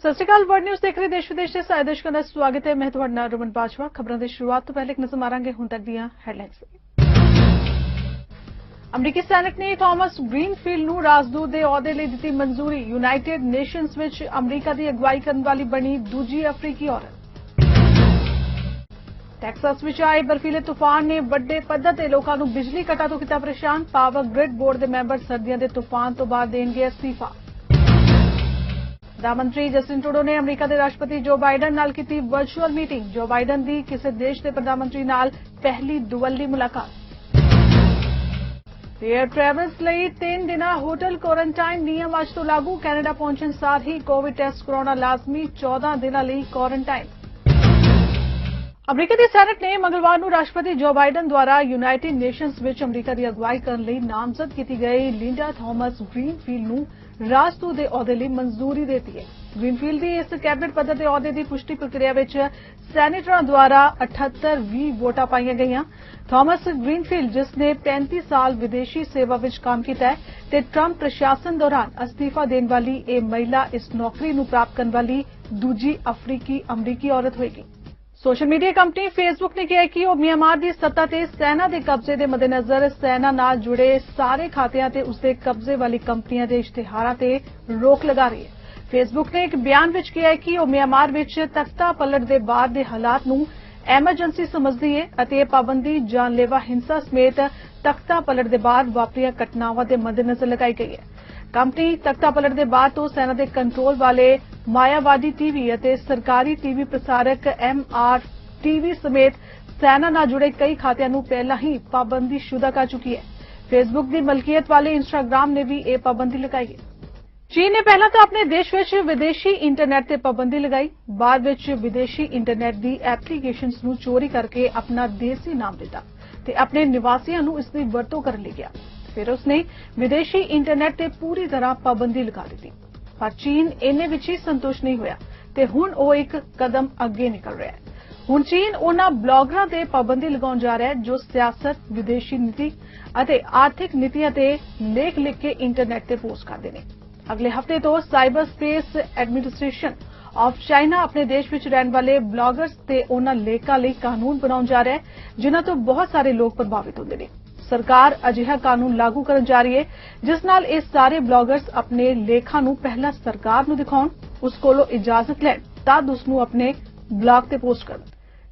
ਸਤਿ ਸ਼੍ਰੀ ਅਕਾਲ word news ਦੇਖ ਰਹੇ ਦੇਸ਼ ਵਿਦੇਸ਼ ਦੇ ਸਾਰੇ ਦਰਸ਼ਕਾਂ ਦਾ ਸਵਾਗਤ ਹੈ। ਮੈਂ ਤੁਹਾਡਾ ਨਾਲ ਰਮਨ ਬਾਜਵਾ। ਖਬਰਾਂ ਦੀ ਸ਼ੁਰੂਆਤ ਤੋਂ ਪਹਿਲੇ ਇੱਕ ਨਜ਼ਰ ਮਾਰਾਂਗੇ ਹੁਣ ਤੱਕ ਦੀਆਂ ਹੈਡਲਾਈਨਸ। ਅਮਰੀਕੀ ਸੈਨੇਟ ਨੇ ਥਾਮਸ ਗ੍ਰੀਨਫੀਲਡ ਨੂੰ ਰਾਜਦੂਤ ਦੇ ਅਹੁਦੇ ਲਈ ਦਿੱਤੀ ਮਨਜ਼ੂਰੀ। ਯੂਨਾਈਟਿਡ ਨੇਸ਼ਨਜ਼ ਵਿੱਚ ਅਮਰੀਕਾ ਦੀ ਅਗਵਾਈ ਕਰਨ ਵਾਲੀ ਬਣੀ ਦੂਜੀ ਅਫਰੀਕੀ ਔਰਤ। ਟੈਕਸਾਸ ਵਿੱਚ ਆਏ ਬਰਫੀਲੇ ਤੂਫਾਨ ਨੇ ਵੱਡੇ ਪੱਧਰ ਤੇ ਲੋਕਾਂ ਨੂੰ ਬਿਜਲੀ ਕੱਟਾਂ ਤੋਂ ਕੀਤਾ ਪਰੇਸ਼ਾਨ। ਪਾਵਰ ਗ੍ਰਿਡ ਬੋਰਡ ਦੇ ਮੈਂਬਰ ਸਰਦੀਆਂ ਦੇ ਤੂਫਾਨ ਤੋਂ ਬਾਅਦ ਦੇਣਗੇ ਅਸਤੀਫਾ। ਪ੍ਰਧਾਨ ਮੰਤਰੀ ਜਸਟਿਨ ਟਰੂਡੋ ਨੇ ਅਮਰੀਕਾ ਦੇ ਰਾਸ਼ਟਰਪਤੀ ਜੋ ਬਾਈਡਨ ਨਾਲ ਕੀਤੀ ਵਰਚੁਅਲ ਮੀਟਿੰਗ। ਜੋ ਬਾਈਡਨ ਦੀ ਕਿਸੇ ਦੇਸ਼ ਦੇ ਪ੍ਰਧਾਨ ਮੰਤਰੀ ਨਾਲ ਪਹਿਲੀ ਦੁਵੱਲੀ ਮੁਲਾਕਾਤ। ਏਅਰ ਟਰੈਵਲਸ ਲਈ 3 ਦਿਨਾਂ ਹੋਟਲ ਕੁਆਰੰਟਾਈਨ ਨਿਯਮ ਅੱਜ ਤੋਂ ਲਾਗੂ। ਕੈਨੇਡਾ ਪਹੁੰਚਣ ਸਾਰ ਹੀ ਕੋਵਿਡ ਟੈਸਟ ਕਰਾਉਣਾ ਲਾਜ਼ਮੀ। 14 ਦਿਨਾਂ ਲਈ ਕੁਆਰੰਟਾਈਨ। ਅਮਰੀਕਾ ਦੀ ਸੈਨੇਟ ਨੇ ਮੰਗਲਵਾਰ ਨੂੰ ਰਾਸ਼ਟਰਪਤੀ ਜੋ ਬਾਈਡਨ ਦੁਆਰਾ ਯੂਨਾਈਟਿਡ ਨੇਸ਼ਨਜ਼ ਵਿੱਚ ਅਮਰੀਕਾ ਦੀ ਅਗਵਾਈ ਕਰਨ ਲਈ ਨਾਮਜ਼ਦ ਕੀਤੀ ਗਈ ਲਿੰਡਾ ਥਾਮਸ ਗ੍ਰੀਨਫੀਲਡ ਨੂੰ ਰਾਜਦੂਤ ਦੇ ਅਹੁਦੇ ਲਈ ਮਨਜ਼ੂਰੀ ਦੇ ਦਿੱਤੀ ਹੈ। ਗ੍ਰੀਨਫੀਲਡ ਦੀ ਇਸ ਕੈਬਨਿਟ ਪੱਧਰ ਦੇ ਅਹੁਦੇ ਦੀ ਪੁਸ਼ਟੀ ਪ੍ਰਕਿਰਿਆ ਵਿੱਚ ਸੈਨੇਟਰਾਂ ਦੁਆਰਾ 78 ਵੋਟਾਂ ਪਾਈਆਂ ਗਈਆਂ। ਥਾਮਸ ਗ੍ਰੀਨਫੀਲਡ ਜਿਸ ਨੇ 35 ਸਾਲ ਵਿਦੇਸ਼ੀ ਸੇਵਾ ਵਿੱਚ ਕੰਮ ਕੀਤਾ ਹੈ ਤੇ ਟਰੰਪ ਪ੍ਰਸ਼ਾਸਨ ਦੌਰਾਨ ਅਸਤੀਫਾ ਦੇਣ ਵਾਲੀ ਇਹ ਮਹਿਲਾ ਇਸ ਨੌਕਰੀ ਨੂੰ ਪ੍ਰਾਪਤ ਕਰਨ ਵਾਲੀ ਦੂਜੀ ਅਫਰੀਕੀ ਅਮਰੀਕੀ ਔਰਤ ਹੋਏਗੀ। ਸੋਸ਼ਲ ਮੀਡੀਆ ਕੰਪਨੀ ਫੇਸਬੁੱਕ ਨੇ ਕਿਹਾ ਕਿ ਉਹ ਮਿਆਂਮਾਰ ਦੀ ਸੱਤਾ ਤੇ ਸੈਨਾ ਦੇ ਕਬਜ਼ੇ ਦੇ ਮੱਦੇਨਜ਼ਰ ਸੈਨਾ ਨਾਲ ਜੁੜੇ ਸਾਰੇ ਖਾਤਿਆਂ ਤੇ ਉਸਦੇ ਕਬਜ਼ੇ ਵਾਲੀ ਕੰਪਨੀਆਂ ਦੇ ਇਸ਼ਤਿਹਾਰਾਂ ਤੇ ਰੋਕ ਲਗਾ ਰਹੀ ਹੈ। ਫੇਸਬੁੱਕ ਨੇ ਇੱਕ ਬਿਆਨ ਵਿੱਚ ਕਿਹਾ ਕਿ ਉਹ ਮਿਆਂਮਾਰ ਵਿੱਚ ਤਖਤਾ ਪਲਟ ਦੇ ਬਾਅਦ ਦੇ ਹਾਲਾਤ ਨੂੰ ਐਮਰਜੈਂਸੀ ਸਮਝਦੀ ਹੈ ਅਤੇ ਇਹ ਪਾਬੰਦੀ ਜਾਨਲੇਵਾ ਹਿੰਸਾ ਸਮੇਤ ਤਖਤਾ ਪਲਟ ਦੇ ਬਾਅਦ ਵਾਪਰੀਆਂ ਘਟਨਾਵਾਂ ਦੇ ਮੱਦੇਨਜ਼ਰ ਲਗਾਈ ਗਈ ਹੈ। ਕੰਪਨੀ ਤਖਤਾ ਪਲਟ ਦੇ ਬਾਅਦ ਤੋਂ ਸੈਨਾ ਦੇ ਕੰਟਰੋਲ ਵਾਲੇ ਮਾਇਆਵਾਦੀ ਟੀਵੀ ਅਤੇ ਸਰਕਾਰੀ ਟੀਵੀ ਪ੍ਰਸਾਰਕ MR ਟੀਵੀ ਸਮੇਤ ਸੈਨਾ ਨਾਲ ਜੁੜੇ ਕਈ ਖਾਤਿਆਂ ਨੂੰ ਪਹਿਲਾਂ ਹੀ ਪਾਬੰਦੀਸ਼ੁਦਾ ਕਰ ਚੁੱਕੀ ਹੈ। ਫੇਸਬੁੱਕ ਦੀ ਮਲਕੀਅਤ ਵਾਲੇ ਇੰਸਟਾਗ੍ਰਾਮ ਨੇ ਵੀ ਇਹ ਪਾਬੰਦੀ ਲਗਾਈ ਹੈ। ਚੀਨ ਨੇ ਪਹਿਲਾਂ ਤਾਂ ਆਪਣੇ ਦੇਸ਼ ਵਿੱਚ ਵਿਦੇਸ਼ੀ ਇੰਟਰਨੈਟ ਤੇ ਪਾਬੰਦੀ ਲਗਾਈ, ਬਾਅਦ ਵਿੱਚ ਵਿਦੇਸ਼ੀ ਇੰਟਰਨੈਟ ਦੀ ਐਪਲੀਕੇਸ਼ਨਸ ਨੂੰ ਚੋਰੀ ਕਰਕੇ ਆਪਣਾ ਦੇਸੀ ਨਾਮ ਦਿੱਤਾ ਤੇ ਆਪਣੇ ਨਿਵਾਸੀਆਂ ਨੂੰ ਇਸ ਦੀ ਵਰਤੋਂ ਕਰਨ ਲਈ ਕਿਹਾ। ਫਿਰ ਉਸਨੇ ਵਿਦੇਸ਼ੀ ਇੰਟਰਨੈਟ ਤੇ ਪੂਰੀ ਤਰ੍ਹਾਂ ਪਾਬੰਦੀ ਲਗਾ ਦਿੱਤੀ। ਪਰ ਚੀਨ ਇੰਨੇ ਵਿੱਚ ਹੀ ਸੰਤੁਸ਼ਟ ਨਹੀਂ ਹੋਇਆ ਤੇ ਹੁਣ ਉਹ ਇੱਕ ਕਦਮ ਅੱਗੇ ਨਿਕਲ ਰਿਹਾ ਹੈ। ਹੁਣ ਚੀਨ ਉਹਨਾਂ ਬਲੌਗਰਾਂ ਤੇ ਪਾਬੰਦੀ ਲਗਾਉਣ ਜਾ ਰਿਹਾ ਹੈ ਜੋ ਸਿਆਸਤ, ਵਿਦੇਸ਼ੀ ਨੀਤੀ ਅਤੇ ਆਰਥਿਕ ਨੀਤੀਆਂ ਤੇ ਲੇਖ ਲਿਖ ਕੇ ਇੰਟਰਨੈਟ ਤੇ ਪੋਸਟ ਕਰਦੇ ਨੇ। ਅਗਲੇ ਹਫ਼ਤੇ ਤੋਂ cyber space administration of China ਆਪਣੇ ਦੇਸ਼ ਵਿੱਚ ਰਹਿਣ ਵਾਲੇ ਬਲੌਗਰਸ ਤੇ ਉਹਨਾਂ ਲੇਖਾਂ ਲਈ ਕਾਨੂੰਨ ਬਣਾਉਣ ਜਾ ਰਿਹਾ ਹੈ ਜਿਨ੍ਹਾਂ ਤੋਂ ਬਹੁਤ ਸਾਰੇ ਲੋਕ ਪ੍ਰਭਾਵਿਤ ਹੁੰਦੇ ਨੇ। ਸਰਕਾਰ ਅਜਿਹਾ ਕਾਨੂੰਨ ਲਾਗੂ ਕਰਨ ਜਾ ਰਹੀ ਹੈ ਜਿਸ ਨਾਲ ਇਹ ਸਾਰੇ ਬਲੌਗਰਸ ਆਪਣੇ ਲੇਖਾਂ ਨੂੰ ਪਹਿਲਾਂ ਸਰਕਾਰ ਨੂੰ ਦਿਖਾਉਣ, ਉਸ ਕੋਲੋਂ ਇਜਾਜ਼ਤ ਲੈਣ, ਤਦ ਉਸ ਨੂੰ ਆਪਣੇ ਬਲੌਗ ਤੇ ਪੋਸਟ ਕਰਨ।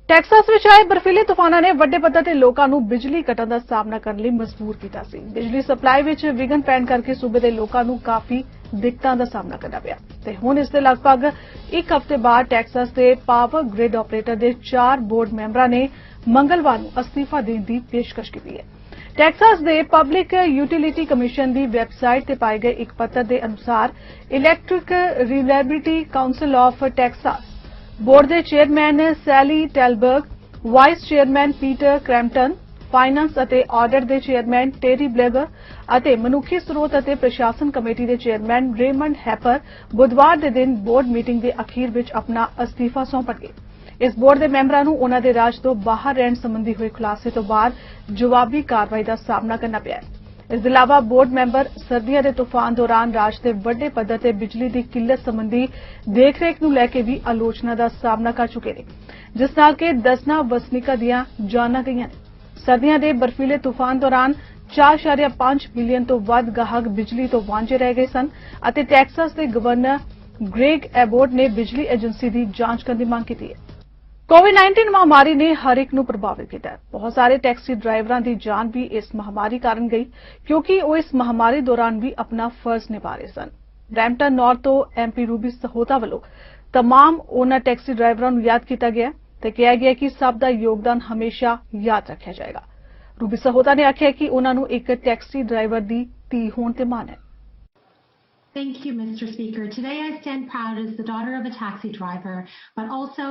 ਟੈਕਸਾਸ ਵਿੱਚ ਆਏ ਬਰਫੀਲੇ ਤੂਫਾਨਾਂ ਨੇ ਵੱਡੇ ਪੱਧਰ ਤੇ ਲੋਕਾਂ ਨੂੰ ਬਿਜਲੀ ਕੱਟਾਂ ਦਾ ਸਾਹਮਣਾ ਕਰਨ ਲਈ ਮਜਬੂਰ ਕੀਤਾ ਸੀ। ਬਿਜਲੀ ਸਪਲਾਈ ਵਿੱਚ ਵਿਘਨ ਪੈਣ ਕਰਕੇ ਸੂਬੇ ਦੇ ਲੋਕਾਂ ਨੂੰ ਕਾਫੀ ਦਿੱਕਤਾਂ ਦਾ ਸਾਹਮਣਾ ਕਰਨਾ ਪਿਆ ਤੇ ਹੁਣ ਇਸ ਦੇ ਲਗਭਗ ਇੱਕ ਹਫ਼ਤੇ ਬਾਅਦ ਟੈਕਸਾਸ ਦੇ ਪਾਵਰ ਗ੍ਰਿਡ ਆਪਰੇਟਰ ਦੇ 4 ਬੋਰਡ ਮੈਂਬਰਾਂ ਨੇ ਮੰਗਲਵਾਰ ਨੂੰ ਅਸਤੀਫਾ ਦੇਣ ਦੀ ਪੇਸ਼ਕਸ਼ ਕੀਤੀ ਹੈ। ਟੈਕਸਾਸ ਦੇ ਪਬਲਿਕ ਯੂਟਿਲਿਟੀ ਕਮਿਸ਼ਨ ਦੀ ਵੈਬਸਾਈਟ ਤੇ ਪਾਏ ਗਏ ਇੱਕ ਪੱਤਰ ਦੇ ਅਨੁਸਾਰ electric reliability council of Texas board ਦੇ chairman Sally Talberg, vice chairman Peter Cramton, finance ਅਤੇ ਆਡਿਟ ਦੇ ਚੇਅਰਮੈਨ ਟੇਰੀ ਬਲੇਗਰ ਅਤੇ ਮਨੁੱਖੀ ਸਰੋਤ ਅਤੇ ਪ੍ਰਸ਼ਾਸਨ ਕਮੇਟੀ ਦੇ ਚੇਅਰਮੈਨ ਰੇਮੰਡ ਹੈਪਰ ਬੁੱਧਵਾਰ ਦੇ ਦਿਨ ਬੋਰਡ ਮੀਟਿੰਗ ਦੇ ਅਖੀਰ ਵਿੱਚ ਆਪਣਾ ਅਸਤੀਫਾ ਸੌਂਪਣਗੇ। ਇਸ ਬੋਰਡ ਦੇ ਮੈਂਬਰਾਂ ਨੂੰ ਉਨ੍ਹਾਂ ਦੇ ਰਾਜ ਤੋਂ ਬਾਹਰ ਰਹਿਣ ਸੰਬੰਧੀ ਹੋਏ ਖੁਲਾਸੇ ਤੋਂ ਬਾਅਦ ਜਵਾਬੀ ਕਾਰਵਾਈ ਦਾ ਸਾਹਮਣਾ ਕਰਨਾ ਪਿਆ ਹੈ। ਇਸ ਦੇ ਇਲਾਵਾ ਬੋਰਡ ਮੈਂਬਰ ਸਰਦੀਆਂ ਦੇ ਤੂਫਾਨ ਦੌਰਾਨ ਰਾਜ ਦੇ ਵੱਡੇ ਪੱਧਰ ਤੇ ਬਿਜਲੀ ਦੀ ਕਿੱਲਤ ਸੰਬੰਧੀ ਦੇਖਰੇਖ ਨੂੰ ਲੈ ਕੇ ਵੀ ਆਲੋਚਨਾ ਦਾ ਸਾਹਮਣਾ ਕਰ ਚੁੱਕੇ ਨੇ, ਜਿਸ ਨਾਲ ਕਿ ਦਰਜਨਾਂ ਵਸਨੀਕਾਂ ਦੀਆਂ ਜਾਨਾਂ ਗਈਆਂ ਨੇ। ਸਰਦੀਆਂ ਦੇ ਬਰਫੀਲੇ ਤੂਫਾਨ ਦੌਰਾਨ 4.5 ਮਿਲੀਅਨ ਤੋਂ ਵੱਧ ਗਾਹਕ ਬਿਜਲੀ ਤੋਂ ਵਾਂਝੇ ਰਹਿ ਗਏ ਸਨ ਅਤੇ ਟੈਕਸਾਸ ਦੇ ਗਵਰਨਰ ਗ੍ਰੇਗ ਐਬੋਟ ਨੇ ਬਿਜਲੀ ਏਜੰਸੀ ਦੀ ਜਾਂਚ ਕਰਨ ਦੀ ਮੰਗ ਕੀਤੀ ਹੈ। ਕੋਵਿਡ-19 ਮਹਾਮਾਰੀ ਨੇ ਹਰ ਇੱਕ ਨੂੰ ਪ੍ਰਭਾਵਿਤ ਕੀਤਾ ਹੈ। ਬਹੁਤ ਸਾਰੇ ਟੈਕਸੀ ਡਰਾਈਵਰਾਂ ਦੀ ਜਾਨ ਵੀ ਇਸ ਮਹਾਮਾਰੀ ਕਾਰਨ ਗਈ ਕਿਉਂਕਿ ਉਹ ਇਸ ਮਹਾਮਾਰੀ ਦੌਰਾਨ ਵੀ ਆਪਣਾ ਫਰਜ਼ ਨਿਭਾ ਰਹੇ ਸਨ। ਬਰੈਂਪਟਨ ਨਾਰਥ ਤੋਂ MP ਰੂਬੀ ਸਹੋਤਾ ਵੱਲੋਂ तमाम ਉਹਨਾਂ ਟੈਕਸੀ ਡਰਾਈਵਰਾਂ ਨੂੰ ਯਾਦ ਕੀਤਾ ਗਿਆ ਤੇ ਕਿਹਾ ਗਿਆ ਕਿ ਸਭ ਦਾ ਯੋਗਦਾਨ ਹਮੇਸ਼ਾ ਯਾਦ ਰੱਖਿਆ ਜਾਏਗਾ। ਰੂਬੀ ਸਹੋਤਾ ਨੇ ਆਖਿਆ ਕਿ ਉਹਨਾਂ ਨੂੰ ਇੱਕ ਟੈਕਸੀ ਡਰਾਈਵਰ ਦੀ ਧੀ ਹੋਣ ਤੇ ਮਾਣ ਹੈ। Thank you, Mr. Speaker. Today I stand proud as the daughter of a taxi driver, but also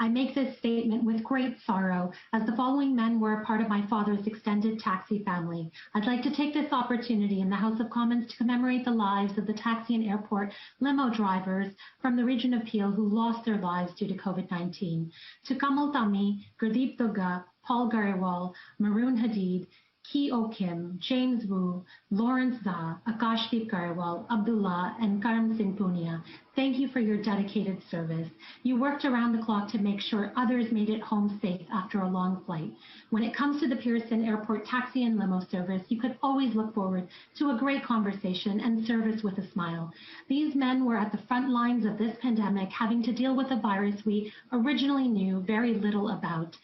I make this statement with great sorrow as the following men were a part of my father's extended taxi family. I'd like to take this opportunity in the House of Commons to commemorate the lives of the taxi and airport limo drivers from the region of Peel who lost their lives due to COVID-19. To Kamal Tami, Gurdeep Dugga, Paul Gariwal, Maroon Hadid, Ki-O Kim, James Wu, Lawrence Zha, Akashdeep Garwal, Abdullah, and Karam Singh Punia, thank you for your dedicated service. You worked around the clock to make sure others made it home safe after a long flight. When it comes to the Pearson Airport taxi and limo service, you could always look forward to a great conversation and service with a smile. These men were at the front lines of this pandemic, having to deal with a virus we originally knew very little about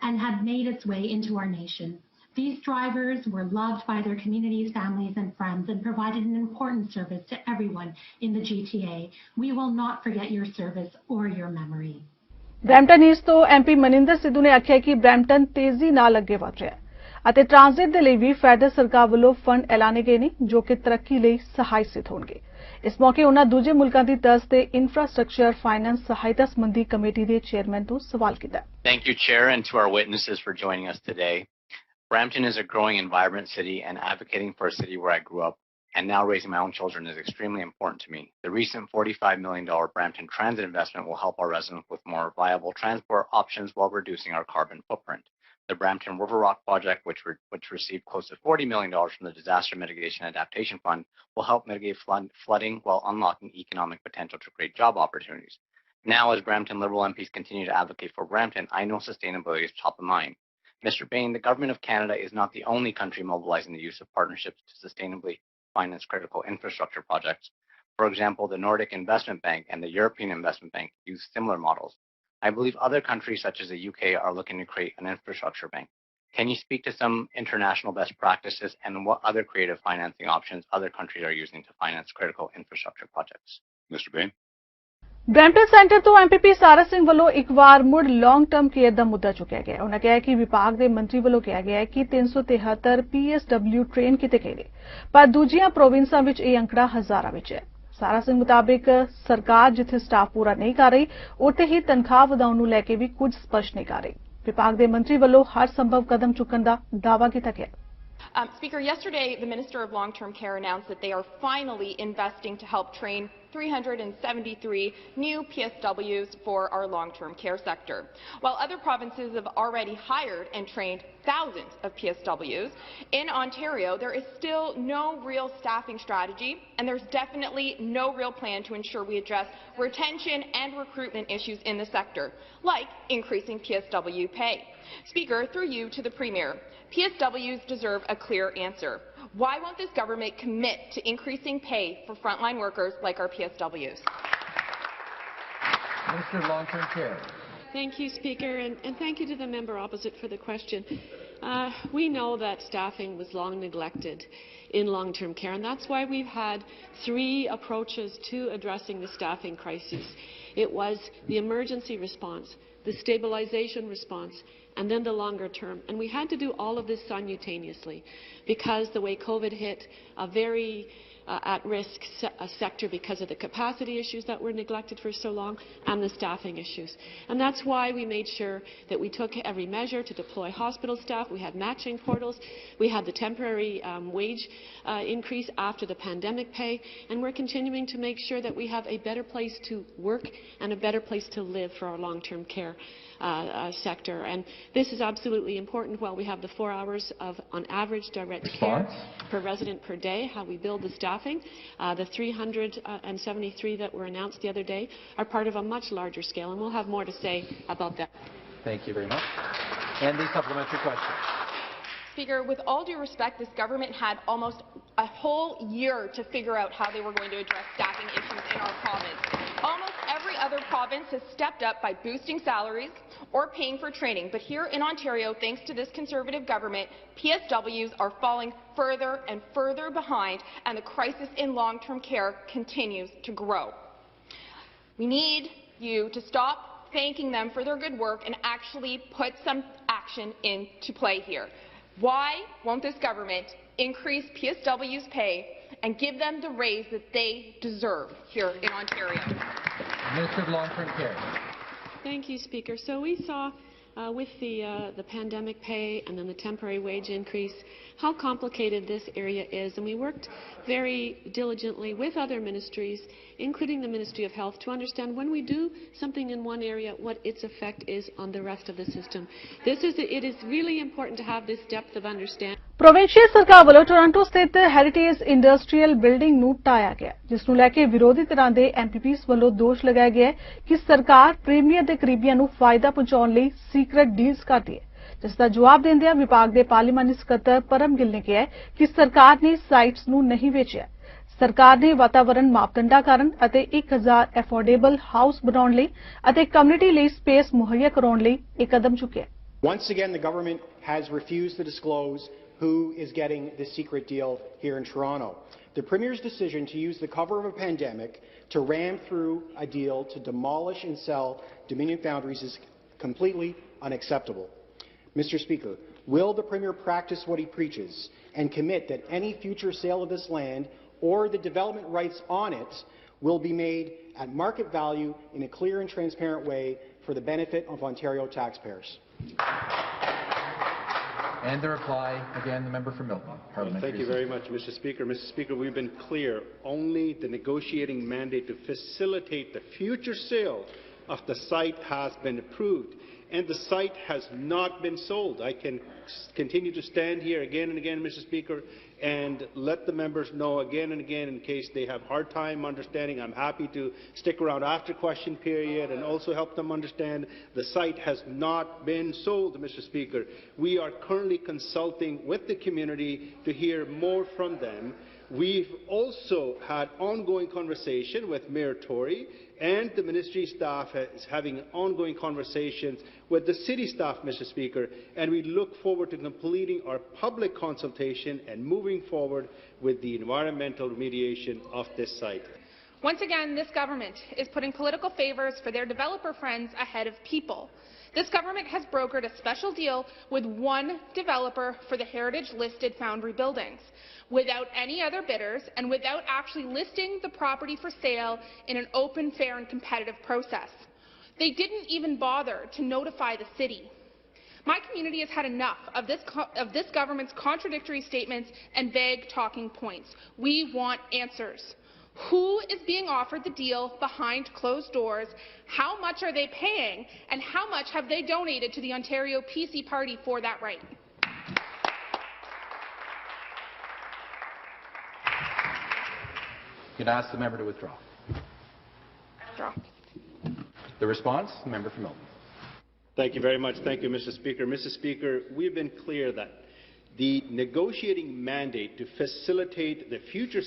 and had made its way into our nation. These drivers were loved by their communities, families, and friends and provided an important service to everyone in the GTA. We will not forget your service or your memory. Brampton East ਤੋਂ MP Maninder Sidhu ਨੇ ਆਖਿਆ ਕਿ Brampton ਤੇਜ਼ੀ ਨਾਲ ਅੱਗੇ ਵਧ ਰਿਹਾ ਹੈ ਅਤੇ ਟ੍ਰਾਂਜ਼ਿਟ ਦੇ ਲਈ ਵੀ ਫੈਡਰਲ ਸਰਕਾਰ ਵੱਲੋਂ ਫੰਡ ਐਲਾਨੇ ਗਏ ਨੇ ਜੋ ਕਿ ਤਰੱਕੀ ਲਈ ਸਹਾਈ ਸਿੱਧ ਹੋਣਗੇ। ਇਸ ਮੌਕੇ ਉਹਨਾਂ ਦੂਜੇ ਮੁਲਕਾਂ ਦੀ ਤਰਜ਼ ਤੇ ਇਨਫਰਾਸਟ੍ਰਕਚਰ ਫਾਈਨੈਂਸ ਸਹਾਇਤਾ ਸੰਬੰਧੀ ਕਮੇਟੀ ਦੇ ਚੇਅਰਮੈਨ ਤੋਂ ਸਵਾਲ ਕੀਤਾ। Thank you, Chair, and to our witnesses for joining us today. Brampton is a growing and vibrant city, and advocating for a city where I grew up and now raising my own children is extremely important to me. The recent $45 million Brampton transit investment will help our residents with more viable transport options while reducing our carbon footprint. The Brampton River Rock project, which received close to $40 million from the Disaster Mitigation Adaptation Fund, will help mitigate flooding while unlocking economic potential to create job opportunities. Now, as Brampton Liberal MPs continue to advocate for Brampton, I know sustainability is top of mind. Mr. Bain, the Government of Canada is not the only country mobilizing the use of partnerships to sustainably finance critical infrastructure projects. For example, the Nordic Investment Bank and the European Investment Bank use similar models. I believe other countries such as the UK are looking to create an infrastructure bank. Can you speak to some international best practices and what other creative financing options other countries are using to finance critical infrastructure projects? Mr. Bain. Brampton centre ਤੋਂ MPP ਸਾਰਾ ਸਿੰਘ ਵੱਲੋਂ ਇੱਕ ਵਾਰ ਮੁੜ long term care ਦਾ ਮੁੱਦਾ ਚੁੱਕਿਆ ਗਿਆ। ਉਹਨਾਂ ਕਿਹਾ ਕਿ ਵਿਭਾਗ ਦੇ ਮੰਤਰੀ ਵੱਲੋਂ ਕਿਹਾ ਗਿਆ ਹੈ ਕਿ 373 PSW ਟ੍ਰੇਨ ਕੀਤੇ ਗਏ ਨੇ, ਪਰ ਦੂਜੀਆਂ ਪ੍ਰੋਵਿੰਸਾਂ ਵਿੱਚ ਇਹ ਅੰਕੜਾ ਹਜ਼ਾਰਾਂ ਵਿੱਚ ਹੈ। ਸਾਰਾ ਸਿੰਘ ਮੁਤਾਬਿਕ ਸਰਕਾਰ ਜਿੱਥੇ ਸਟਾਫ ਪੂਰਾ ਨਹੀਂ ਕਰ ਰਹੀ, ਉੱਥੇ ਹੀ ਤਨਖਾਹ ਵਧਾਉਣ ਨੂੰ ਲੈ ਕੇ ਵੀ ਕੁਝ ਸਪਸ਼ਟ ਨਹੀਂ ਕਰ ਰਹੀ। ਵਿਭਾਗ ਦੇ ਮੰਤਰੀ ਵੱਲੋਂ ਹਰ ਸੰਭਵ ਕਦਮ ਚੁੱਕਣ ਦਾ ਦਾਅਵਾ ਕੀਤਾ ਗਿਆ। Speaker, yesterday the Minister of Long-Term Care announced that they are finally investing to help train 373 new PSWs for our long-term care sector. While other provinces have already hired and trained thousands of PSWs, in Ontario there is still no real staffing strategy, and there's definitely no real plan to ensure we address retention and recruitment issues in the sector, like increasing PSW pay. Speaker, through you to the Premier, PSWs deserve a clear answer. Why won't this government commit to increasing pay for frontline workers like our PSWs? Minister of Long-Term Care. Thank you, Speaker, and thank you to the member opposite for the question. We know that staffing was long neglected in long-term care, and that's why we've had 3 approaches to addressing the staffing crisis. It was the emergency response, the stabilization response, and then the longer term. And we had to do all of this simultaneously because the way COVID hit a very at-risk sector because of the capacity issues that were neglected for so long and the staffing issues. And that's why we made sure that we took every measure to deploy hospital staff. We had matching portals. We had the temporary wage increase after the pandemic pay. And we're continuing to make sure that we have a better place to work and a better place to live for our long-term care sector. And this is absolutely important. While we have the 4 hours of, on average, direct care per resident per day, how we build the staffing, the 373 that were announced the other day are part of a much larger scale, and we'll have more to say about that. Thank you very much. And the supplementary question. Speaker, with all due respect, this government had almost a whole year to figure out how they were going to address staffing issues in our province. Almost every other province has stepped up by boosting salaries or paying for training, but here in Ontario, thanks to this Conservative government, PSWs are falling further and further behind, and the crisis in long-term care continues to grow. We need you to stop thanking them for their good work and actually put some action into play here. Why won't this government increase PSW's pay and give them the raise that they deserve here in Ontario? Minister of Long-Term Care. Thank you, Speaker. So we saw with the pandemic pay and then the temporary wage increase how complicated this area is, and we worked very diligently with other ministries, including the Ministry of Health, to understand when we do something in one area what its effect is on the rest of the system. It is really important to have this depth of understanding. Provincial ਸਰਕਾਰ ਵੱਲੋਂ Toronto ਸਥਿਤ heritage industrial building ਨੂੰ ਢਾਇਆ ਗਿਆ, ਜਿਸ ਨੂੰ ਲੈ ਕੇ ਵਿਰੋਧੀ ਧਿਰਾਂ ਦੇ ਐਮਪੀਪੀਜ਼ ਵੱਲੋਂ ਦੋਸ਼ ਲਗਾਇਆ ਗਿਆ ਕਿ ਸਰਕਾਰ ਪ੍ਰੀਮੀਅਰ ਦੇ ਕਰੀਬੀਆਂ ਨੂੰ ਫਾਇਦਾ ਪਹੁੰਚਾਉਣ ਲਈ ਸੀਕ੍ਰੇਟ ਡੀਲਸ ਕਰਦੀ ਹੈ, ਜਿਸ ਦਾ ਜਵਾਬ ਦਿੰਦਿਆਂ ਵਿਭਾਗ ਦੇ ਪਾਰਲੀਮਾਨੀ ਸਕੱਤਰ ਪਰਮ ਗਿੱਲ ਨੇ ਕਿਹਾ ਕਿ ਸਰਕਾਰ ਨੇ ਸਾਈਟਸ ਨੂੰ ਨਹੀਂ ਵੇਚਿਆ। ਸਰਕਾਰ ਨੇ ਵਾਤਾਵਰਣ ਮਾਪਦੰਡਾਂ ਕਾਰਨ ਅਤੇ 1000 ਐਫੋਰਡੇਬਲ ਹਾਊਸ ਬਣਾਉਣ ਲਈ ਅਤੇ ਕਮਿਊਨਿਟੀ ਲਈ ਸਪੇਸ ਮੁਹੱਈਆ ਕਰਾਉਣ ਲਈ ਇਹ ਕਦਮ ਚੁੱਕਿਆ। Once again, the government has refused to disclose who is getting the secret deal here in Toronto. The Premier's decision to use the cover of a pandemic to ram through a deal to demolish and sell Dominion Foundries is completely unacceptable. Mr. Speaker, will the Premier practice what he preaches and commit that any future sale of this land or the development rights on it will be made at market value in a clear and transparent way for the benefit of Ontario taxpayers? And the reply, again, the member for Milton. Thank you very much, Mr. Speaker. Mr. Speaker, we've been clear. Only the negotiating mandate to facilitate the future sale of the site has been approved, and the site has not been sold. I can continue to stand here again and again, Mr. Speaker, and let the members know again and again in case they have hard time understanding. I'm happy to stick around after question period and also help them understand the site has not been sold, Mr. Speaker. We are currently consulting with the community to hear more from them. We've also had ongoing conversation with Mayor Tory, and the ministry staff is having ongoing conversations with the city staff, Mr. Speaker, and we look forward to completing our public consultation and moving forward with the environmental remediation of this site. Once again, this government is putting political favours for their developer friends ahead of people. This government has brokered a special deal with one developer for the heritage-listed Foundry buildings, without any other bidders and without actually listing the property for sale in an open, fair and competitive process. They didn't even bother to notify the city. My community has had enough of this government's contradictory statements and vague talking points. We want answers. Who is being offered the deal behind closed doors? How much are they paying? And how much have they donated to the Ontario PC Party for that right? You can ask the member to withdraw. Withdraw. The response, the member for Milton. Thank you very much. Thank you, Mr. Speaker. Mr. Speaker, we've been clear that the negotiating mandate to facilitate the future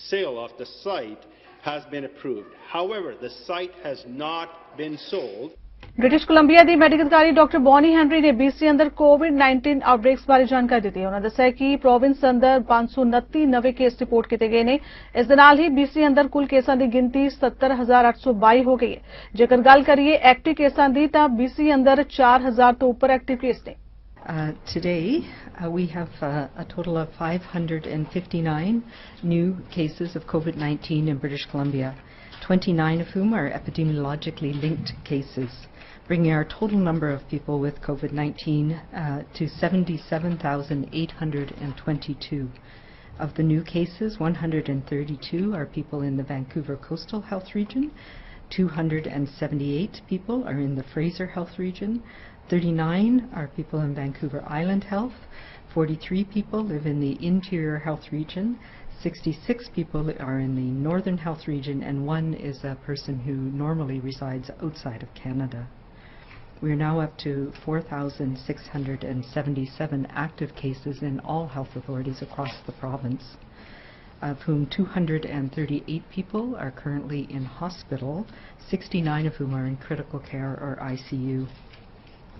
sale of the site has been approved. However, the site has not been sold. British Columbia ਦੀ medical ਅਧਿਕਾਰੀ doctor Bonnie Henry ਨੇ BC ਅੰਦਰ ਕੋਵਿਡ-19 ਆਊਟਬ੍ਰੇਕਸ ਬਾਰੇ ਜਾਣਕਾਰੀ ਦਿੱਤੀ। ਉਹਨਾਂ ਦੱਸਿਆ ਕਿ ਪ੍ਰੋਵਿੰਸ ਅੰਦਰ 529 ਨਵੇਂ ਕੇਸ ਰਿਪੋਰਟ ਕੀਤੇ ਗਏ ਨੇ। ਇਸ ਦੇ ਨਾਲ ਹੀ BC ਅੰਦਰ ਕੁੱਲ ਕੇਸਾਂ ਦੀ ਗਿਣਤੀ 70,822 ਹੋ ਗਈ ਹੈ। ਜੇਕਰ ਗੱਲ ਕਰੀਏ ਐਕਟਿਵ ਕੇਸਾਂ ਦੀ ਤਾਂ BC ਅੰਦਰ 4,000 ਤੋਂ ਉੱਪਰ ਐਕਟਿਵ ਕੇਸ ਨੇ। Today, we have a total of 559 new cases of COVID-19 in British Columbia, 29 of whom are epidemiologically linked cases, bringing our total number of people with COVID-19 to 77,822. Of the new cases, 132 are people in the Vancouver Coastal Health Region, 278 people are in the Fraser Health Region, 39 are people in Vancouver Island Health, 43 people live in the Interior Health Region, 66 people are in the Northern Health Region, and one is a person who normally resides outside of Canada. We are now up to 4,677 active cases in all health authorities across the province, of whom 238 people are currently in hospital, 69 of whom are in critical care or ICU.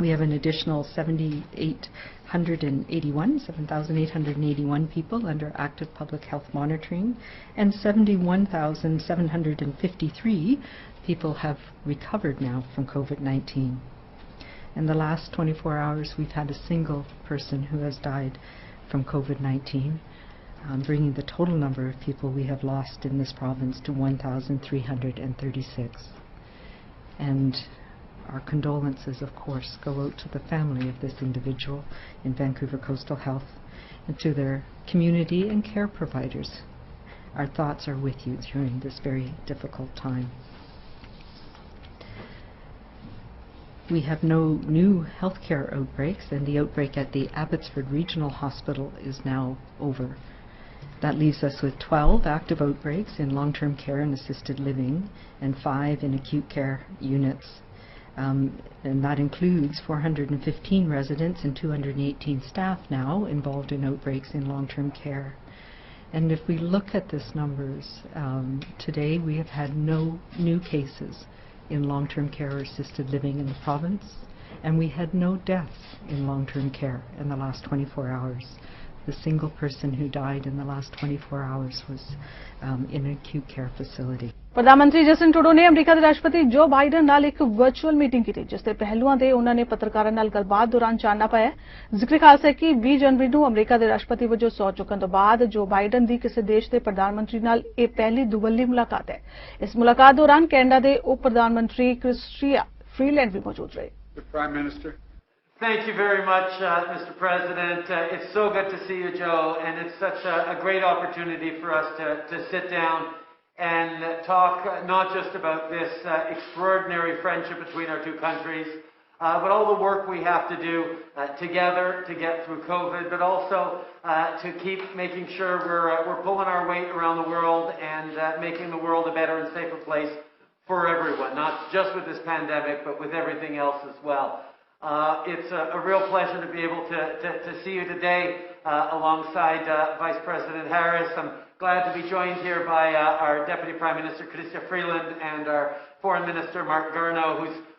We have an additional 7,881 people under active public health monitoring, and 71,753 people have recovered now from COVID-19. In the last 24 hours, we've had a single person who has died from COVID-19, bringing the total number of people we have lost in this province to 1,336. And our condolences, of course, go out to the family of this individual in Vancouver Coastal Health and to their community and care providers. Our thoughts are with you during this very difficult time. We have no new healthcare outbreaks, and the outbreak at the Abbotsford Regional Hospital is now over. That leaves us with 12 active outbreaks in long-term care and assisted living and 5 in acute care units. And that includes 415 residents and 218 staff now involved in outbreaks in long-term care. And if we look at these numbers, today we have had no new cases in long-term care or assisted living in the province, and we had no deaths in long-term care in the last 24 hours. The single person who died in the last 24 hours was in an acute care facility. प्रधानमंत्री Justin Trudeau ने अमरीका के राष्ट्रपति जो Biden नाल एक virtual meeting की जिसके पहलुआं दे उन्हां ने पत्रकारां नाल गलबात दौरान चानना पाया। जिक्र खास है कि 20 जनवरी ਨੂੰ अमरीका के राष्ट्रपति वजों सौं चुकन तो बाद जो बाइडन की किसी देश के प्रधानमंत्री नाल यह पहली दुवल्ली मुलाकात है। इस मुलाकात दौरान कैनेडा के उप प्रधानमंत्री क्रिस्टिया फ्रीलैंड भी मौजूद रहे। Prime Minister. Thank you very much, Mr. President. It's so good to see you, Joe, and it's such a great opportunity for us to sit down and talk not just about this extraordinary friendship between our two countries, but all the work we have to do together to get through COVID, but also to keep making sure we're pulling our weight around the world and making the world a better and safer place for everyone, not just with this pandemic, but with everything else as well. It's a real pleasure to be able to see you today alongside Vice President Harris. I'm glad to be joined here by our Deputy Prime Minister, Chrystia Freeland, and our Foreign Minister, Mark Garneau,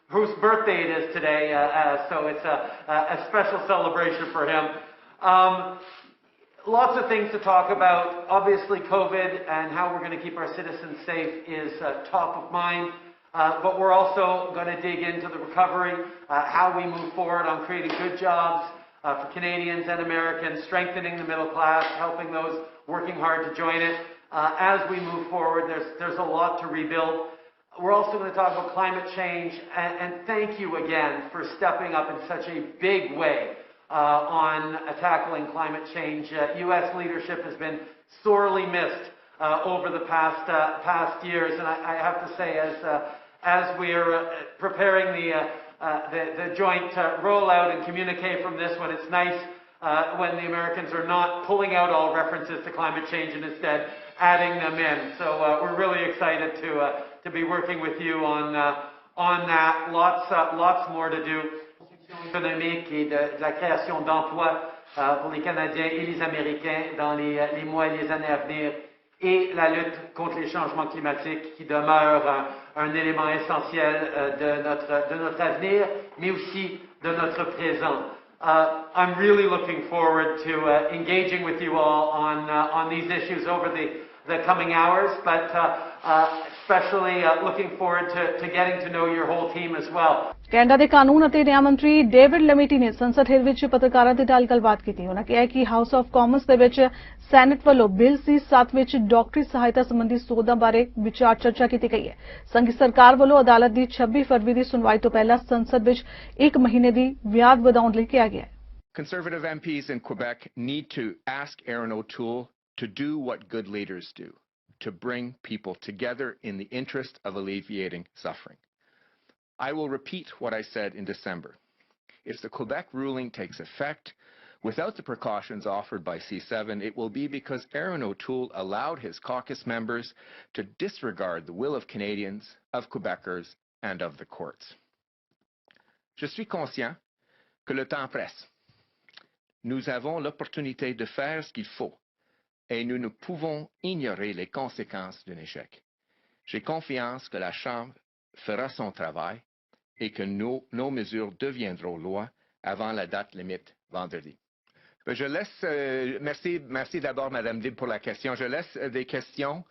whose birthday it is today, so it's a special celebration for him. Lots of things to talk about. Obviously, COVID and how we're going to keep our citizens safe is top of mind. But we're also going to dig into the recovery, how we move forward on creating good jobs for Canadians and Americans, strengthening the middle class, helping those working hard to join it. As we move forward, there's a lot to rebuild. We're also going to talk about climate change, and thank you again for stepping up in such a big way on tackling climate change. U.S. leadership has been sorely missed over the past years, and I have to say, as we're preparing the joint rollout and communique from this one, it's nice when the Americans are not pulling out all references to climate change and instead adding them in. So we're really excited to be working with you on that. Lots more to do. Économique et de la création d'emplois pour les Canadiens et les Américains dans les mois et les années à venir, et la lutte contre les changements climatiques qui demeure un élément essentiel de notre avenir, mais aussi de notre présent. I'm really looking forward to engaging with you all on these issues over the coming hours, but especially looking forward to getting to know your whole team as well. Canada ਦੇ ਕਾਨੂੰਨ ਅਤੇ ਨਿਆਂ ਮੰਤਰੀ David ਲੈਮਿਟੀ ਨੇ ਸੰਸਦ ਵਿੱਚ ਪੱਤਰਕਾਰਾਂ ਦੇ ਨਾਲ ਗੱਲਬਾਤ ਕੀਤੀ। ਉਹਨਾਂ ਕਿਹਾ ਕਿ ਹਾਊਸ ਆਫ ਕਾਮਨਸ ਦੇ ਵਿੱਚ ਸੈਨੇਟ ਵੱਲੋਂ ਬਿੱਲ C7 ਵਿੱਚ ਡਾਕਟਰੀ ਸਹਾਇਤਾ ਸੰਬੰਧੀ ਸੋਧਾਂ ਬਾਰੇ ਵਿਚਾਰ ਚਰਚਾ ਕੀਤੀ ਗਈ ਹੈ। ਸੰਘੀ ਸਰਕਾਰ ਵੱਲੋਂ ਅਦਾਲਤ ਦੀ 26 ਫਰਵਰੀ ਦੀ ਸੁਣਵਾਈ ਤੋਂ ਪਹਿਲਾਂ ਸੰਸਦ ਵਿੱਚ 1 ਮਹੀਨੇ ਦੀ ਮਿਆਦ ਵਧਾਉਣ ਲਈ ਕਿਹਾ ਗਿਆ ਹੈ। Conservative MPs in Quebec need to ask Erin O'Toole to do what good leaders do, to bring people together in the interest of alleviating suffering. I will repeat what I said in December. If the Quebec ruling takes effect without the precautions offered by C7, it will be because Erin O'Toole allowed his caucus members to disregard the will of Canadians, of Quebecers, and of the courts. Je suis conscient que le temps presse. Nous avons l'opportunité de faire ce qu'il faut et nous ne pouvons ignorer les conséquences d'un échec. J'ai confiance que la Chambre fera son travail et que nos mesures deviendront loi avant la date limite vendredi. Je laisse, merci d'abord Madame Dib pour la question. Je laisse des questions,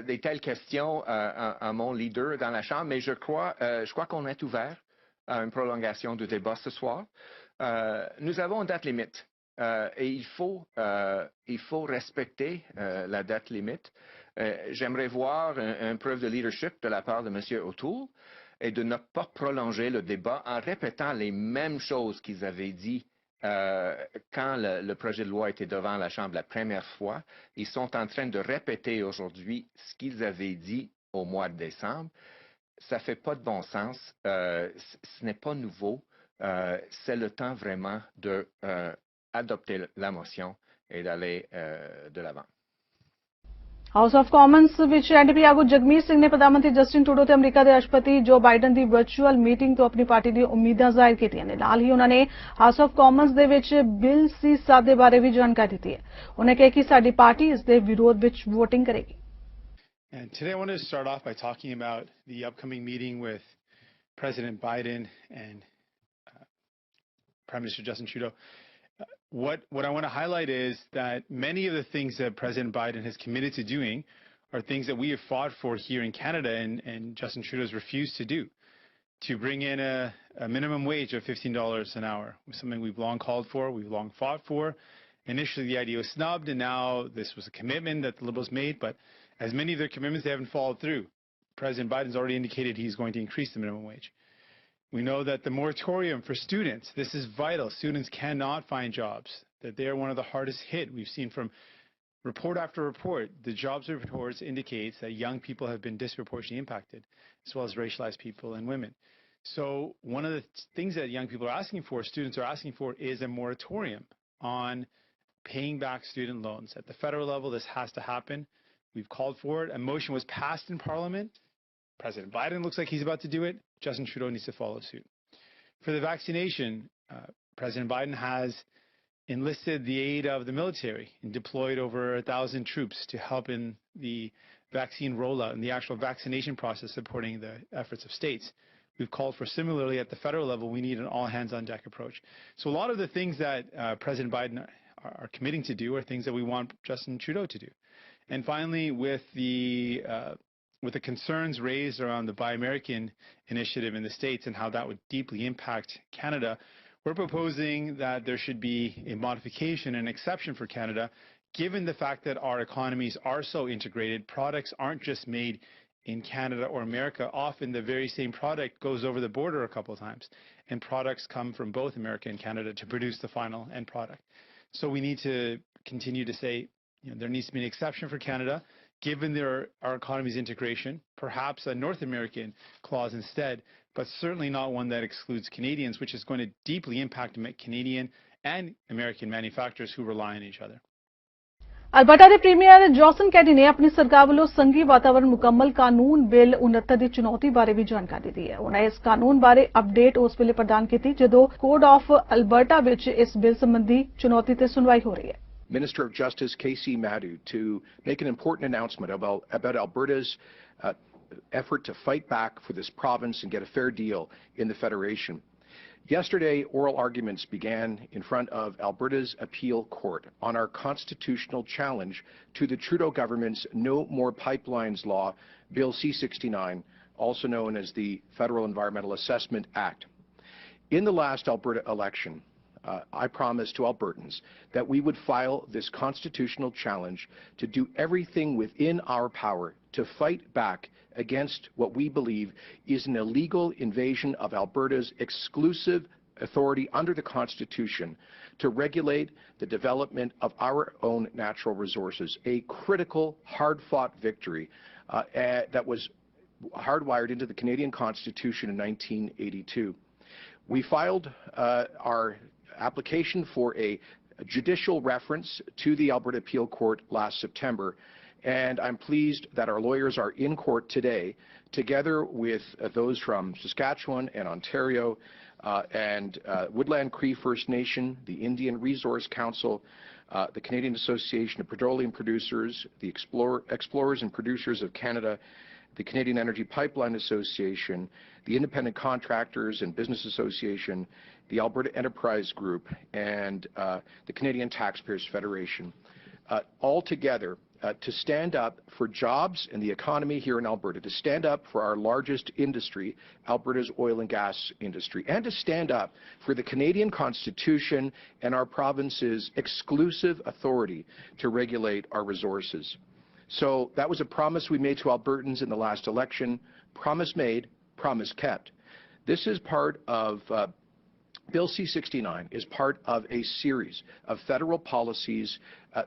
des telles questions à mon leader dans la Chambre, mais je crois qu'on est ouvert à une prolongation du débat ce soir. Nous avons une date limite et il faut respecter la date limite. J'aimerais voir une preuve de leadership de la part de M. O'Toole et de ne pas prolonger le débat en répétant les mêmes choses qu'ils avaient dit quand le projet de loi était devant la Chambre la première fois. Ils sont en train de répéter aujourd'hui ce qu'ils avaient dit au mois de décembre. Ça fait pas de bon sens. Ce n'est pas nouveau. C'est le temps vraiment de adopter la motion et d'aller de l'avant. House of Commons ਵਿੱਚ NDP ਆਗੂ ਜਗਮੀਤ ਸਿੰਘ ਨੇ ਪ੍ਰਧਾਨ ਮੰਤਰੀ Justin Trudeau ਤੇ America ਦੇ ਰਾਸ਼ਟਰਪਤੀ ਜੋ Biden ਦੀ virtual meeting ਤੋਂ ਆਪਣੀ ਪਾਰਟੀ ਦੀਆਂ ਉਮੀਦਾਂ ਜ਼ਾਹਿਰ ਕੀਤੀਆਂ ਨੇ। ਨਾਲ ਹੀ ਉਹਨਾਂ ਨੇ ਹਾਊਸ ਆਫ ਕਾਮਨਸ ਦੇ ਵਿੱਚ ਬਿੱਲ C7 ਦੇ ਬਾਰੇ ਵੀ ਜਾਣਕਾਰੀ ਦਿੱਤੀ ਹੈ। ਉਹਨਾਂ ਕਿਹਾ ਕਿ ਸਾਡੀ ਪਾਰਟੀ ਇਸ ਦੇ ਵਿਰੋਧ ਵਿੱਚ ਵੋਟਿੰਗ ਕਰੇਗੀ। And today I want to start off by talking about the upcoming meeting with President Biden and Prime Minister Justin Trudeau. What I want to highlight is that many of the things that President Biden has committed to doing are things that we have fought for here in Canada and Justin Trudeau's refused to do. To bring in a minimum wage of $15 an hour, something we've long called for, we've long fought for. Initially the idea was snubbed, and now this was a commitment that the Liberals made, but as many of their commitments, they haven't followed through. President Biden's already indicated he's going to increase the minimum wage. We know that the moratorium for students, this is vital. Students cannot find jobs, that they are one of the hardest hit. We've seen from report after report, the jobs reports indicates that young people have been disproportionately impacted, as well as racialized people and women. So one of the things that young people are asking for, students are asking for, is a moratorium on paying back student loans. At the federal level, this has to happen. We've called for it. A motion was passed in Parliament. President Biden looks like he's about to do it. Justin Trudeau needs to follow suit. For the vaccination, President Biden has enlisted the aid of the military and deployed over 1,000 troops to help in the vaccine rollout and the actual vaccination process, supporting the efforts of states. We've called for, similarly, at the federal level, we need an all-hands-on-deck approach. So a lot of the things that President Biden are committing to do are things that we want Justin Trudeau to do. And finally, with the concerns raised around the Buy American initiative in the States and how that would deeply impact Canada, we're proposing that there should be a modification, an exception for Canada, given the fact that our economies are so integrated. Products aren't just made in Canada or America. Often the very same product goes over the border a couple of times, and products come from both America and Canada to produce the final end product. So we need to continue to say, there needs to be an exception for Canada, given our economy's integration, perhaps a North American clause instead, but certainly not one that excludes Canadians, which is going to deeply impact Canadian and American manufacturers who rely on each other. Alberta ਦੇ premier ਜੌਸਨ ਕੈਡੀ ਨੇ ਆਪਣੀ ਸਰਕਾਰ ਵੱਲੋਂ ਸੰਘੀ ਵਾਤਾਵਰਣ ਮੁਕੰਮਲ ਕਾਨੂੰਨ bill 69 ਦੀ ਚੁਣੌਤੀ ਬਾਰੇ ਵੀ ਜਾਣਕਾਰੀ ਦਿੱਤੀ ਹੈ। ਉਹਨਾਂ ਇਸ ਕਾਨੂੰਨ ਬਾਰੇ ਅਪਡੇਟ ਉਸ ਵੇਲੇ ਪ੍ਰਦਾਨ ਕੀਤੀ ਜਦੋਂ ਕੋਡ ਆਫ ਅਲਬਰਟਾ ਵਿੱਚ ਇਸ ਬਿੱਲ ਸੰਬੰਧੀ ਚੁਣੌਤੀ ਤੇ ਸੁਣਵਾਈ ਹੋ ਰਹੀ ਹੈ। Minister of Justice K.C. Madhu to make an important announcement about Alberta's effort to fight back for this province and get a fair deal in the Federation. Yesterday, oral arguments began in front of Alberta's appeal court on our constitutional challenge to the Trudeau government's No More Pipelines Law, Bill C-69, also known as the Federal Environmental Assessment Act. In the last Alberta election, I promised to Albertans that we would file this constitutional challenge to do everything within our power to fight back against what we believe is an illegal invasion of Alberta's exclusive authority under the Constitution to regulate the development of our own natural resources, a critical, hard-fought victory that was hardwired into the Canadian Constitution in 1982. We filed our application for a judicial reference to the Alberta Appeal Court last September, and I'm pleased that our lawyers are in court today, together with those from Saskatchewan and Ontario and Woodland Cree First Nation, the Indian Resource Council, the Canadian Association of Petroleum Producers, the Explorers and Producers of Canada, the Canadian Energy Pipeline Association, the Independent Contractors and Business Association, the Alberta Enterprise Group, and the Canadian Taxpayers Federation, all together to stand up for jobs and the economy here in Alberta, to stand up for our largest industry, Alberta's oil and gas industry, and to stand up for the Canadian Constitution and our province's exclusive authority to regulate our resources. So that was a promise we made to Albertans in the last election. Promise made, promise kept. This is part of Bill C-69 is part of a series of federal policies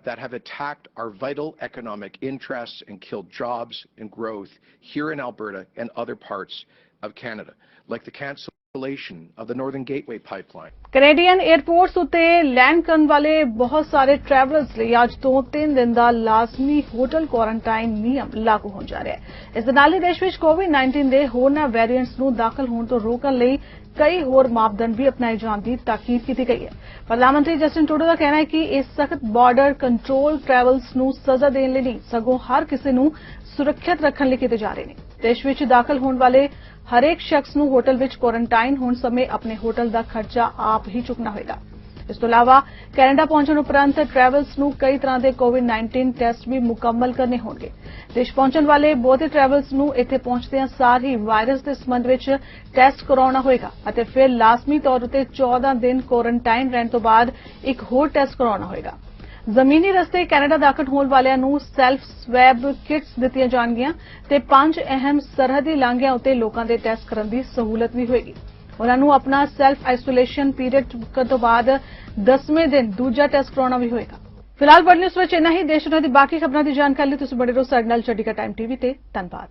that have attacked our vital economic interests and killed jobs and growth here in Alberta and other parts of Canada, like the cancellation of the Northern Gateway pipeline. Canadian airports ਉੱਤੇ land ਕਰਨ ਵਾਲੇ ਬਹੁਤ ਸਾਰੇ travellers ਲਈ ਅੱਜ ਤੋਂ 3 ਦਿਨ ਦਾ ਲਾਜ਼ਮੀ ਹੋਟਲ ਕੁਆਰੰਟਾਈਨ ਨਿਯਮ ਲਾਗੂ ਹੋਣ ਜਾ ਰਿਹਾ ਹੈ। ਇਸ ਦੇ ਨਾਲ ਹੀ ਦੇਸ਼ ਵਿੱਚ ਕੋਵਿਡ-19 ਦੇ ਹੋਰਨਾਂ ਵੇਰੀਐਂਟਸ ਨੂੰ ਦਾਖਲ ਹੋਣ ਤੋਂ ਰੋਕਣ ਲਈ ਕਈ ਹੋਰ ਮਾਪਦੰਡ ਵੀ ਅਪਣਾਏ ਜਾਣ ਦੀ ਤਾਕੀਦ ਕੀਤੀ ਗਈ ਹੈ। ਪ੍ਰਧਾਨ ਮੰਤਰੀ ਜਸਟਿਨ ਟਰੂਡੋ ਦਾ ਕਹਿਣਾ ਹੈ ਕਿ ਇਸ ਸਖਤ ਬਾਰਡਰ ਕੰਟਰੋਲ ਟਰੈਵਲਸ ਨੂੰ ਸਜ਼ਾ ਦੇਣ ਲਈ ਨਹੀਂ, ਸਗੋਂ ਹਰ ਕਿਸੇ ਨੂੰ ਸੁਰੱਖਿਅਤ ਰੱਖਣ ਲਈ ਕੀਤੇ ਜਾ ਰਹੇ ਨੇ। ਦੇਸ਼ ਵਿੱਚ ਦਾਖਲ ਹੋਣ ਵਾਲੇ ਹਰੇਕ ਸ਼ਖਸ ਨੂੰ ਹੋਟਲ ਵਿੱਚ ਕੁਆਰੰਟਾਈਨ ਹੋਣ ਸਮੇਂ ਆਪਣੇ ਹੋਟਲ ਦਾ ਖਰਚਾ ਆਪ ਹੀ ਚੁੱਕਣਾ ਹੋਵੇਗਾ। ਇਸ ਤੋਂ ਇਲਾਵਾ ਕੈਨੇਡਾ ਪਹੁੰਚਣ ਉਪਰੰਤ ਟਰੈਵਲਸ ਨੂੰ ਕਈ ਤਰ੍ਹਾਂ ਦੇ ਕੋਵਿਡ-19 ਟੈਸਟ ਵੀ ਮੁਕੰਮਲ ਕਰਨੇ ਹੋਣਗੇ। ਦੇਸ਼ ਪਹੁੰਚਣ ਵਾਲੇ ਬਹੁਤੇ ਟਰੈਵਲਸ ਨੂੰ ਇੱਥੇ ਪਹੁੰਚਦਿਆਂ ਸਾਰ ਹੀ ਵਾਇਰਸ ਦੇ ਸੰਬੰਧ ਵਿੱਚ ਟੈਸਟ ਕਰਾਉਣਾ ਹੋਵੇਗਾ ਅਤੇ ਫਿਰ ਲਾਜ਼ਮੀ ਤੌਰ ਉੱਤੇ 14 ਦਿਨ ਕੁਆਰੰਟਾਈਨ ਰਹਿਣ ਤੋਂ ਬਾਅਦ ਇੱਕ ਹੋਰ ਟੈਸਟ ਕਰਾਉਣਾ ਹੋਵੇਗਾ। ਜ਼ਮੀਨੀ ਰਸਤੇ ਕੈਨੇਡਾ ਦਾਖਲ ਹੋਣ ਵਾਲਿਆਂ ਨੂੰ ਸੈਲਫ ਸਵੈਬ ਕਿਟਸ ਦਿੱਤੀਆਂ ਜਾਣਗੀਆਂ ਤੇ 5 ਅਹਿਮ ਸਰਹੱਦੀ ਲਾਂਘਿਆਂ ਉੱਤੇ ਲੋਕਾਂ ਦੇ ਟੈਸਟ ਕਰਨ ਦੀ ਸਹੂਲਤ ਵੀ ਹੋਵੇਗੀ। ਉਹਨਾਂ ਨੂੰ ਆਪਣਾ ਸੈਲਫ ਆਈਸੋਲੇਸ਼ਨ ਪੀਰੀਅਡ ਚੁੱਕਣ ਤੋਂ ਬਾਅਦ 10ਵੇਂ ਦਿਨ ਦੂਜਾ ਟੈਸਟ ਕਰਾਉਣਾ ਵੀ ਹੋਵੇਗਾ। ਫਿਲਹਾਲ ਵਰਲਡ ਨਿਊਜ਼ ਵਿੱਚ ਇੰਨਾ ਹੀ। ਦੇਸ਼ ਦੁਨੀਆ ਦੀ ਬਾਕੀ ਖਬਰਾਂ ਦੀ ਜਾਣਕਾਰੀ ਲਈ ਤੁਸੀਂ ਬਣੇ ਰਹੋ ਸਾਡੇ ਨਾਲ ਚੰਡੀਗੜ੍ਹ ਟਾਈਮ ਟੀਵੀ ਤੇ। ਧੰਨਵਾਦ।